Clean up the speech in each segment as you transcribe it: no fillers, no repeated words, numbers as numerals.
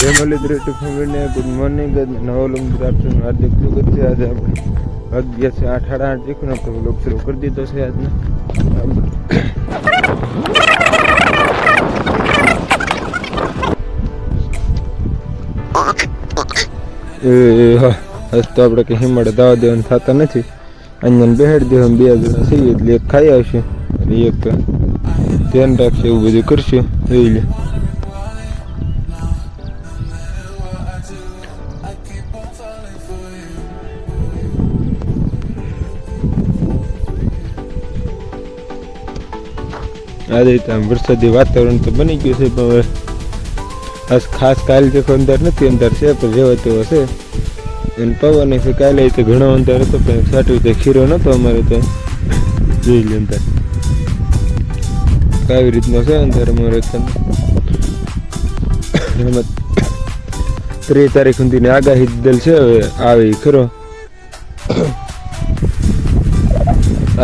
જય મુરલીધર ફેમિલીને good morning. નવો લોક આપનું હાર્દિક સ્વાગત છે. આજે આપણે વાગ્યા છે 8, 8:30 જેખું આપણે લોક શરૂ કરી દીધો છે આજનો. આજ તો આપણે કંઈ હિમાડે દાવા દેવાનું થતા નથી. અહીંયા બેહાડી દેવા 2 જણા છીએ એટલે એક ખાઈ આવશે અને એક ધ્યાન રાખશે, એવું બધું કરશે. જોઈ લે આજે વરસાદી વાતાવરણ તો બની ગયું છે, પણ આજ ખાસ કાલે જેવો અંધાર નથી, અંધાર છે પણ જેવો તેવો છે. અને પવન છે કાલે તો ઘણો અંધાર હતો, પણ સાટું તો ખીરો નતો અમારે તો. જોઈ લે અંધાર કેવી રીતનો છે અંધાર અમારે તો. 3 તારીખ સુધીની આગાહી દીધેલ છે, હવે આવે ખરો.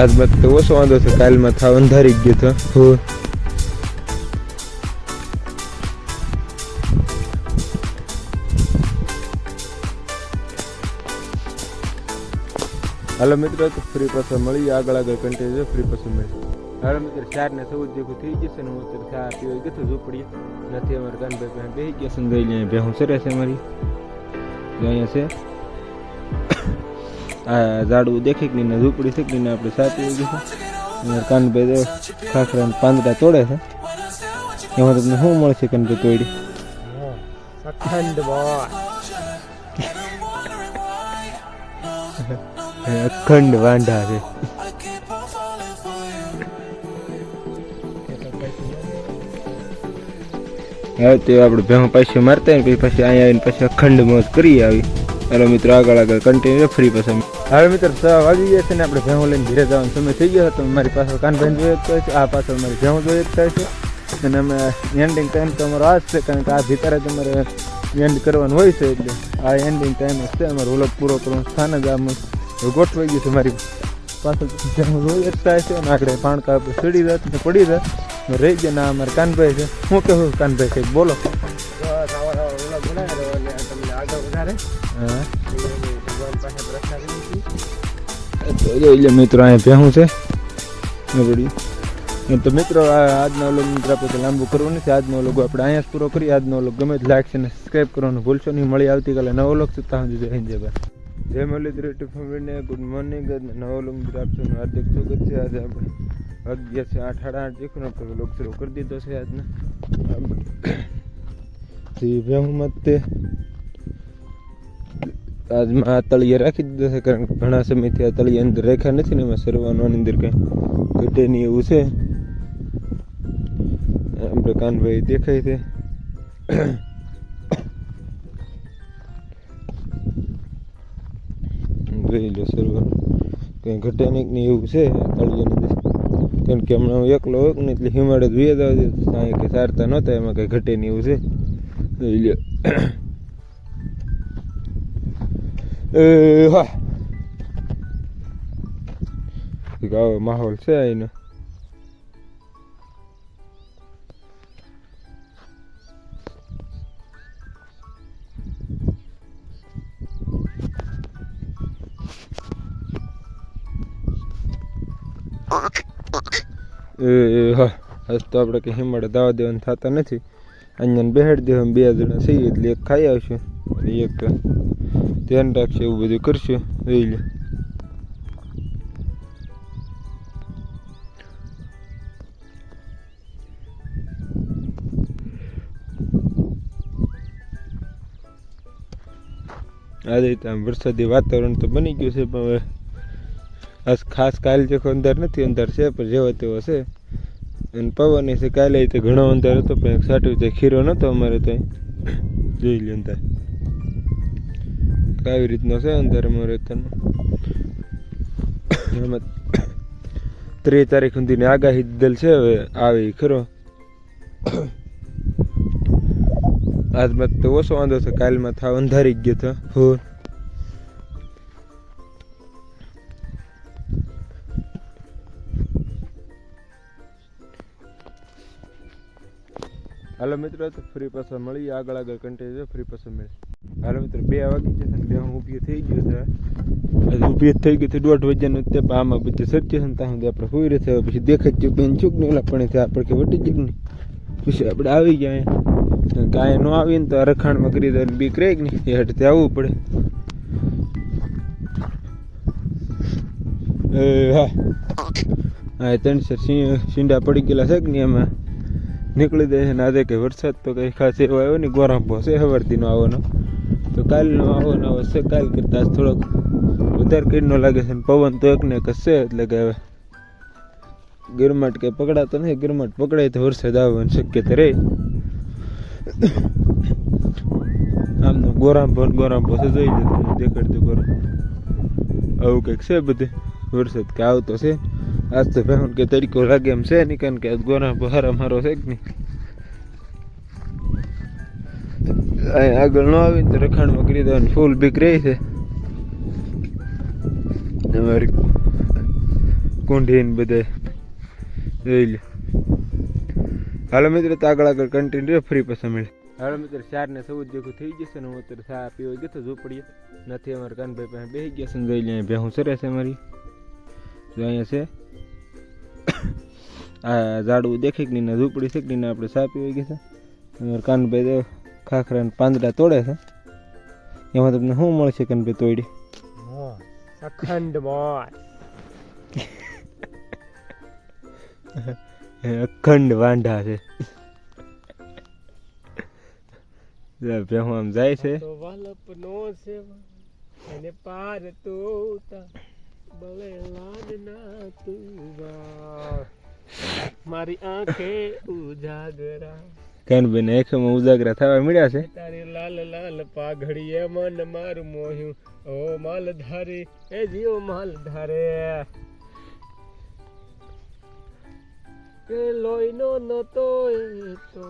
આજમાં તો ઓછો વાંધો છે, કાલમાં થાવ અંધારી ગયો હતો. હાલો મિત્રો, તો ફ્રી પાછા મળીએ, આગળ કન્ટિન્યુ છે. ફ્રી પાછું મળીએ. હાલો મિત્રો, 4 ને 14 જેવું થઈ ગયું છે ને હું અત્યારે ચા પીવા ગયો હતો ઝૂંપડીએ. નથી અમારે કાનભાઈ પાસે બેસી ગયા છે, દઈ લઈએ ભેહું સરે છે અમારી અહીંયા છે. આ ઝાડવું દેખી કે નહીં, ઝૂંપડી છે કે નહીં, આપણે ચા પીવા ગયા છે. કાનભાઈ ખાખરા પાંદડા તોડે છે. એમાં તમને શું મળશે કાનભાઈ તોડી? અખંડ વાંઢા છે. હવે તે આપણે ભેહું પાછી મારતા ને પછી અહીંયા આવીને પછી અખંડ મોજ કરી આવી. હાલો મિત્રો, આગળ કન્ટિન્યુ ફ્રી પછી. હવે મિત્રો 6 વાગી ગયા છે ને આપણે ભેહું લઈને ઘરે જવાનો સમય થઈ ગયો હતો. મારી પાસે કાનભાઈ જોઈએ જ છે, આ પાછળ મારી ભેહું જોઈએ જ થાય છે. અને અમે એન્ડિંગ ટાઈમ તો અમારો આ જ છે, કારણ કે આ ભીતરે જ અમારે એન્ડ કરવાનું હોય છે. એટલે આ એન્ડિંગ ટાઈમ જ છે, અમારો વ્લોગ પૂરો કરવાનું સ્થાન જ આમ ગોઠવાઈ ગયું છે. મારી પાછળ ભેહું જોઈએ જ થાય છે અને આગળ પાણકા ચડી જાય ને પડી જાય રહી ગયા. ના અમારે કાનભાઈ છે. હું કહું કાનભાઈ કંઈક બોલો. મિત્રો અહીંયા ભેહું છે. તો મિત્રો આજનો વ્લોગ મિત્રો આપણે લાંબુ કરવું નથી. આજનો વ્લોગ આપણે અહીંયા જ પૂરો કરીએ. આજનો વ્લોગ ગમે જ લાઈક અને સબસ્ક્રાઈબ કરવાનું ભૂલશો નહીં. મળી આવતીકાલે નવો વ્લોગ છે. ત્યાં સુધી જય હિન્દ, જય ભારત. જય મુરલીધર ફેમિલીને ગુડ મોર્નિંગ. નવો વ્લોગ મિત્રો આપનું હાર્દિક સ્વાગત છે. આજે આપણે વાગ્યા છે 8, 8:30 જેખું આપણે વ્લોગ શરૂ કરી દીધો છે આજનો. ભેહું તે આજમાં આ તળિયે રાખી દીધો છે, કારણ કે ઘણા સમયથી આ તળિયે અંદર રેખા નથી ને એમાં સરવાનું અંદર કંઈ ઘટે નહીં એવું છે. આપણે કાનભાઈ દેખાય છે. જોઈ લો સરવા કંઈ ઘટે નહીં એવું છે તળિયાની અંદર, કારણ કે હમણાં હું એકલો હોક ને એટલે હિમાડે જોઈએ જવા દે કંઈ સારતા નહોતા, એમાં કંઈ ઘટે નહીં એવું છે. જોઈ લો હા આવો માહોલ છે અહીંનો. આજ તો આપણે કંઈ હિમાડે દાવા દેવાનું થતા નથી. અહીંયા બેહાડી દેવા 2 જણા છીએ એટલે એક ખાઈ આવશે અને એક ધ્યાન રાખશે, એવું બધું કરશે. જોઈ લે આજે વરસાદી વાતાવરણ તો બની ગયું છે, પણ આજ ખાસ કાલે જેવો અંધાર નથી, અંધાર છે પણ જેવો તેવો છે. અને પવન છે કાલે તો ઘણો અંધાર હતો, પણ સાટું તો ખીરો નતો અમારે તો. જોઈ લે અંધાર કેવી રીતનો છે અંધાર અમારે તો. 3 તારીખ સુધીની આગાહી દીધેલ છે, હવે આવે ખરો. આજમાં તો ઓછો વાંધો છે, કાલમાં થાવ અંધારી ગયો હતો. હાલો મિત્રો તો ફ્રી પાછા મળી આગળ કન્ટિન્યુ ફ્રી પાછા મળે. હાલો મિત્રો 2 વાગી જશે ને હું ઊભી થઈ ગયો છે. ઊભી થઈ ગઈ 1:30 વાગ્યાનું તે આમાં પછી સર્ચ છે ને ત્યાં સુધી આપણે હોઈ રહે પછી દેખાય બેન ચૂક ને ઓલા પણ ત્યાં આપણે કે વટી જ નહીં પછી આપણે આવી ગયા કાંઈ ન આવીને તો રખાણમાં કરી દે બીક રહે કે નહીં એ હટતે આવવું પડે. હા હા 3 સીંડા પડી ગયેલા છે કે નહીં એમાં નીકળી દે છે ને આજે કંઈ વરસાદ તો કંઈ ખાસ એવો આવ્યો ને ગોરાંભો છે સવારથીનો આવવાનો તો કાલનો આવવાનો છે કાલ કરતાં થોડોક વધારે કીડનો લાગે છે ને પવન તો એકને એક છે એટલે કે હવે ગરમાટ કંઈ પકડાતો નથી. ગરમાટ પકડાય તો વરસાદ આવવાની શક્યતા રહે. આમનો ગોરાંભો છે જોઈ લો દેખાડતો કરો આવું કંઈક છે બધે વરસાદ કે આવતો છે. આજ તો ભેહું કે તરીકો લાગે એમ છે નહીં કારણ કે આજ ગોરાંભો હારો છે કે નહીં. આગળ ન આવીને તો રખાણમાં કરી દેવાની ફૂલ બીક રહી છે અમારી કુંઢીને બધે જોઈ લે. હાલો મિત્રો તો આગળ કન્ટિન્યુ ફ્રી પાછા મળે. હાલો મિત્રો 4 ને 14 જેવું થઈ જશે ને હું અત્યારે ચા પીવા ગયો ઝૂંપડીએ નથી અમારા કાનભાઈ પાસે બેસી ગયા છે ને જોઈ લે ભેહું સરે છે અમારી જો અહીંયા છે આ ઝાડવું દેખે કે નહીં ઝૂંપડી છે કે નહીં આપણે ચા પીવા ગયા છે. અમારા કાનભાઈ ખાખરા ને પાંદડા તોડે છે એમાં તમને શું મળશે કાનભાઈ તોડી અખંડ અખંડ વાંઢા છે. ભેહું આમ જાય છે પાર તો બળે લાડના તું મારી આંખે ઉજાગરા કાનભાઈ ને આંખોમાં ઉજાગરા થવા મળ્યા છે. તારી લાલ લાલ પાઘડીએ મન મારું મોહ્યું ઓ માલધારી એ જીઓ માલધારે કે લોહીનો નતો એ તો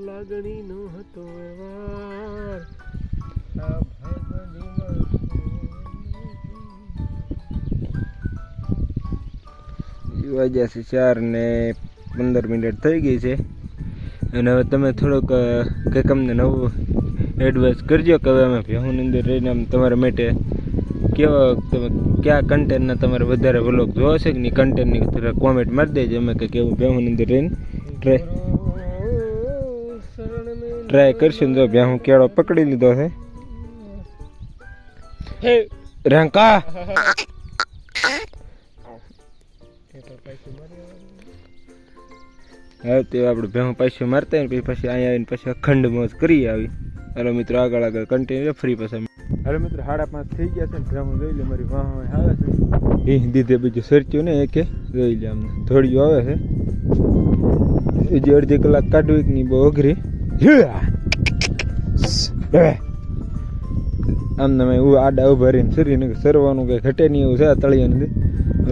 લાગણીનો હતો વાર આ વાગ્યા છે 4:15 થઈ ગઈ છે અને હવે તમે થોડોક કંઈક અમને નવું એડવાઇસ કરજો કે હવે અમે ભેહુંની અંદર રહીને આમ તમારા માટે તમે કયા કન્ટેન્ટના તમારે વધારે વ્લોગ જોવો છે કે નહીં કન્ટેન્ટની થોડા કોમેન્ટ મારી દેજો. અમે કંઈક એવું ભેહુંની અંદર રહીને ટ્રાય કરશું. જો ભેહું કેળો પકડી લીધો છે રેંકા હવે તે આપણે ભેહું પાછું મારતા ને પછી અહીંયા આવીને પછી અખંડ મોજ કરી આવી. હાલો મિત્રો આગળ કન્ટિન્યુ ફ્રી પાછા. હાલો મિત્રો 5:30 થઈ ગયા છે ને ભેહું જોઈ લે મારી વાહ આવે છે એ દીધે બીજું સરચ્યું ને એકે જોઈ લે આમને થોડીઓ આવે છે હજી અડધી કલાક કાઢવી કે નહીં બહુ અઘરી આમને મેં આડા ઉભા રહીને શરીરને સરવાનું કંઈ ઘટે નહીં એવું છે તળિયા નથી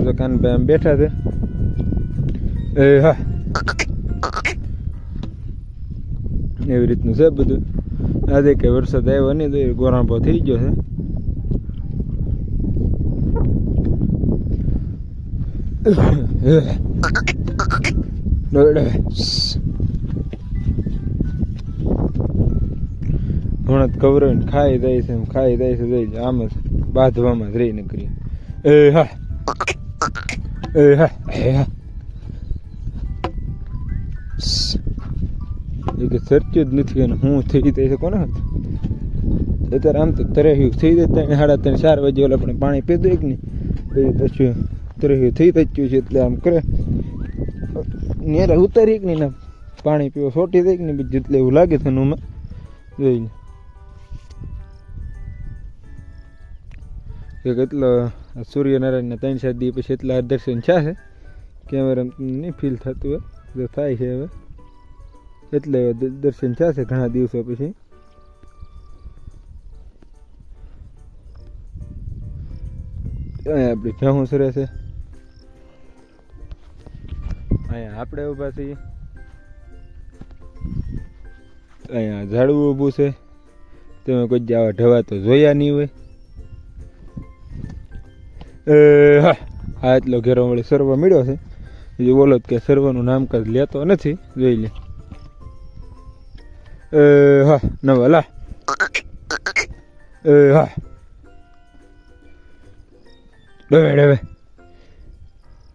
તો કાનભાઈ આમ બેઠા છે. એ હા એવી રીતનું છે બધું. આજે કઈ વરસાદ આવ્યો નહીં તો ગોરાંભો થઈ ગયો છે. હમણાં જ કવરાઈને ખાઈ જાય છે જઈ આમ જ બાંધવામાં જ રહીને કરી એ હા એ કે સરચ્યું જ નથી અને હું થઈ જાય છે કોને અત્યારે આમ તો તરેહ્યું થઈ જાય 3, 4 વાગે ઓલા આપણે પાણી પીધું એક નહીં પછી તરેહ્યું થઈ ગયું છે એટલે આમ કરે નેરા ઉતારી કે નહીં પાણી પીવો છોટી દઈ કે નહીં બીજું એટલે એવું લાગે છે એનું જોઈને કે કેટલો સૂર્યનારાયણના 3-4 દિવસ પછી એટલા દર્શન છે કેમેરા નહીં ફીલ થતું હોય જો થાય છે હવે એટલે દર્શન થશે ઘણા દિવસો પછી. આપણી ભેહું સરે છે અહીંયા આપણે ઊભા છીએ અહીંયા ઝાડવું ઊભું છે તમે કોઈ આવા ઢવા તો જોયા નહીં હોય. હા એટલો ઘેરો વળી સરવા મળ્યો છે એ બોલો કે સરવાનું નામકાજ લેતો નથી જોઈ લે હા નવા લા હા ડવે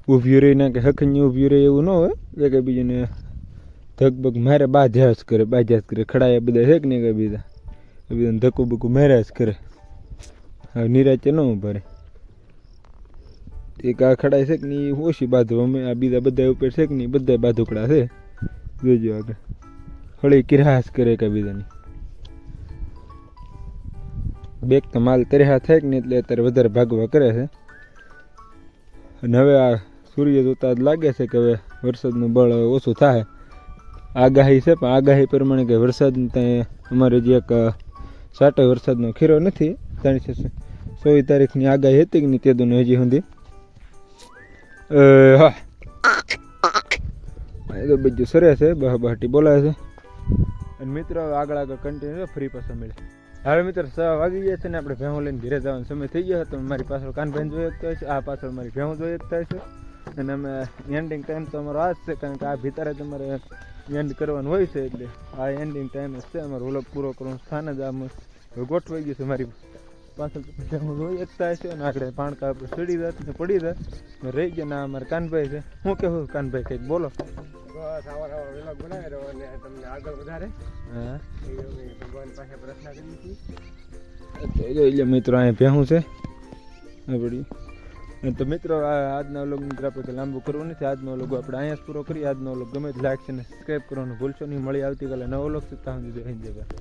ઊભી રહી ના કે હખની ઊભી રહી એવું ન હોય કે બીજુને ધકબક મારે બાધ્યા જ કરે ખડાયા બધા છે કે નહીં કે બીજા બધાને ધક્કું બક્કું માર્યા જ કરે હવે નિરાચે ન ઉભા રહે એક આ ખડાય છે કે નહીં ઓછી બાધુ અમે આ બીજા બધા ઉપર છે કે નહીં બધા બાધુકડા છે જોજો આગળ હળી કિરાસ કરે કે બીજાની બેગ તો માલ તરેહા થાય કે નહીં એટલે અત્યારે વધારે ભાગવા કરે છે અને હવે આ સૂર્ય જોતા જ લાગે છે કે હવે વરસાદનું બળ ઓછું થાય આગાહી છે પણ આગાહી પ્રમાણે કે વરસાદ ત્યાં અમારે જે એક સાટો વરસાદનો ખીરો નથી 16 તારીખની આગાહી હતી કે નહીં તે દુને હજી સુધી હા એ તો બીજું સરે છે બહાટી બોલાવે છે અને મિત્રો આગળ કન્ટિન્યુ ફ્રી પાછા મળે હવે મિત્રો 6 વાગી ગયા છે ને આપણે ભેહું લઈને ઘરે જવાનો સમય થઈ ગયો હતો મારી પાછળ કાનભાઈ જોઈ શકતા છે આ પાછળ મારી ભેહું જોઈ શકતા છે અને અમે એન્ડિંગ ટાઈમ તો અમારો આ જ છે કારણ કે આ ભીતરે તમારે એન્ડ કરવાનું હોય છે એટલે આ એન્ડિંગ ટાઈમ જ છે અમારો વ્લોગ પૂરો કરવાનું સ્થાન જ આમ ગોઠવાઈ ગયું છે મારી પાછળ ભેહું જોઈ શકતા છે અને આગળ પાણકા આપણે ચડી જાય ને પડી જાય રહી ગયા ના અમારા કાનભાઈ છે શું કહેવું કાનભાઈ કંઈક બોલો બસ આવા વ્લોગ બનાવી રહ્યો અને તમને આગળ વધારે હા ભગવાન પાસે પ્રાર્થના કરી હતી જોઈ લે મિત્રો અહીંયા ભેહું છે આપણી તો મિત્રો આજના વ્લોગ મિત્રો આપણે લાંબુ કરવું નથી આજનો વ્લોગ આપણે અહીંયા જ પૂરો કરીએ આજનો વ્લોગ ગમે લાઈક છે ને સબસ્ક્રાઈબ કરવાનું ભૂલશો નહીં મળી આવતીકાલે નવો વ્લોગ ત્યાં સુધી જય હિન્દ જય ભારત